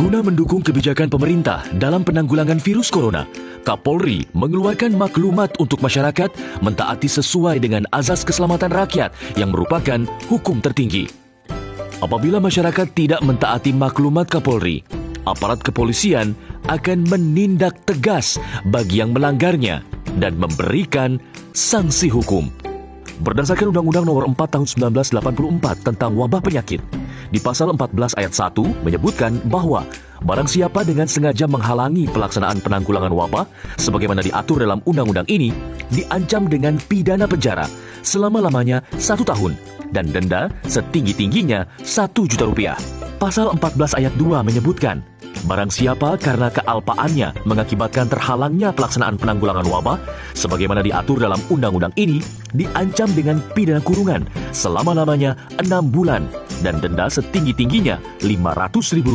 Guna mendukung kebijakan pemerintah dalam penanggulangan virus corona, Kapolri mengeluarkan maklumat untuk masyarakat mentaati sesuai dengan azas keselamatan rakyat yang merupakan hukum tertinggi. Apabila masyarakat tidak mentaati maklumat Kapolri, aparat kepolisian akan menindak tegas bagi yang melanggarnya dan memberikan sanksi hukum. Berdasarkan Undang-Undang Nomor 4 Tahun 1984 tentang wabah penyakit, di pasal 14 ayat 1 menyebutkan bahwa barang siapa dengan sengaja menghalangi pelaksanaan penanggulangan wabah sebagaimana diatur dalam undang-undang ini diancam dengan pidana penjara selama-lamanya 1 tahun dan denda setinggi-tingginya 1 juta rupiah. Pasal 14 ayat 2 menyebutkan barang siapa karena kealpaannya mengakibatkan terhalangnya pelaksanaan penanggulangan wabah sebagaimana diatur dalam undang-undang ini diancam dengan pidana kurungan selama-lamanya 6 bulan dan denda setinggi-tingginya Rp500.000.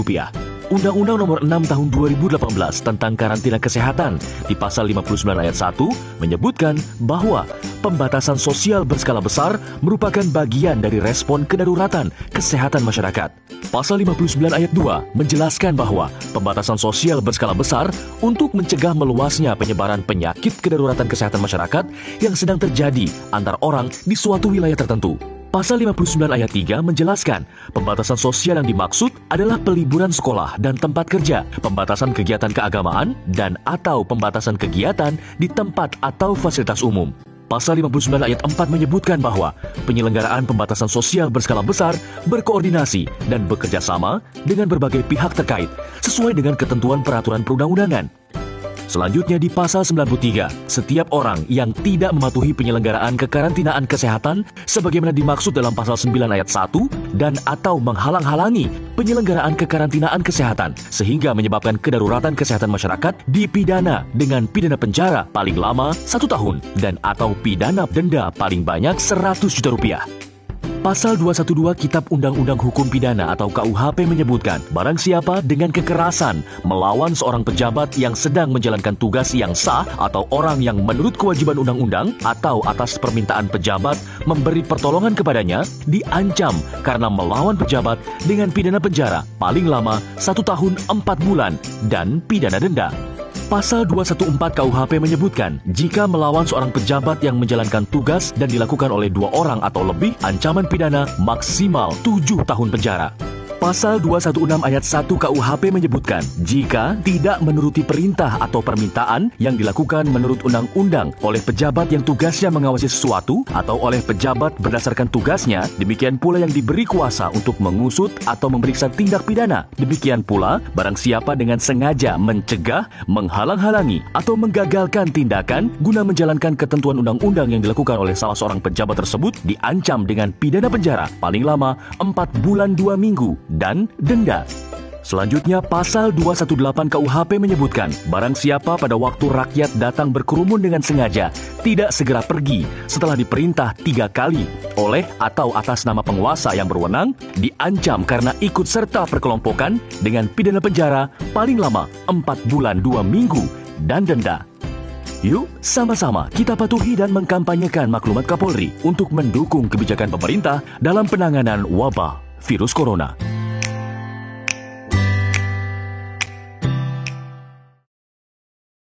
Undang-Undang Nomor 6 Tahun 2018 tentang karantina kesehatan di pasal 59 ayat 1 menyebutkan bahwa pembatasan sosial berskala besar merupakan bagian dari respon kedaruratan kesehatan masyarakat. Pasal 59 ayat 2 menjelaskan bahwa pembatasan sosial berskala besar untuk mencegah meluasnya penyebaran penyakit kedaruratan kesehatan masyarakat yang sedang terjadi antar orang di suatu wilayah tertentu. Pasal 59 ayat 3 menjelaskan pembatasan sosial yang dimaksud adalah peliburan sekolah dan tempat kerja, pembatasan kegiatan keagamaan, dan atau pembatasan kegiatan di tempat atau fasilitas umum. Pasal 59 ayat 4 menyebutkan bahwa penyelenggaraan pembatasan sosial berskala besar berkoordinasi dan bekerja sama dengan berbagai pihak terkait sesuai dengan ketentuan peraturan perundang-undangan. Selanjutnya di pasal 93, setiap orang yang tidak mematuhi penyelenggaraan kekarantinaan kesehatan sebagaimana dimaksud dalam pasal 9 ayat 1 dan atau menghalang-halangi penyelenggaraan kekarantinaan kesehatan sehingga menyebabkan kedaruratan kesehatan masyarakat dipidana dengan pidana penjara paling lama 1 tahun dan atau pidana denda paling banyak Rp100 juta. Pasal 212 Kitab Undang-Undang Hukum Pidana atau KUHP menyebutkan barang siapa dengan kekerasan melawan seorang pejabat yang sedang menjalankan tugas yang sah atau orang yang menurut kewajiban undang-undang atau atas permintaan pejabat memberi pertolongan kepadanya diancam karena melawan pejabat dengan pidana penjara paling lama 1 tahun 4 bulan dan pidana denda. Pasal 214 KUHP menyebutkan, jika melawan seorang pejabat yang menjalankan tugas dan dilakukan oleh 2 orang atau lebih, ancaman pidana maksimal 7 tahun penjara. Pasal 216 ayat 1 KUHP menyebutkan, jika tidak menuruti perintah atau permintaan yang dilakukan menurut undang-undang oleh pejabat yang tugasnya mengawasi sesuatu atau oleh pejabat berdasarkan tugasnya, demikian pula yang diberi kuasa untuk mengusut atau memeriksa tindak pidana. Demikian pula, barang siapa dengan sengaja mencegah, menghalang-halangi, atau menggagalkan tindakan guna menjalankan ketentuan undang-undang yang dilakukan oleh salah seorang pejabat tersebut diancam dengan pidana penjara paling lama 4 bulan 2 minggu dan denda. Selanjutnya, pasal 218 KUHP menyebutkan, barang siapa pada waktu rakyat datang berkerumun dengan sengaja, tidak segera pergi setelah diperintah 3 kali oleh atau atas nama penguasa yang berwenang, diancam karena ikut serta perkelompokan dengan pidana penjara paling lama 4 bulan 2 minggu dan denda. Yuk, sama-sama kita patuhi dan mengkampanyekan maklumat Kapolri untuk mendukung kebijakan pemerintah dalam penanganan wabah virus corona.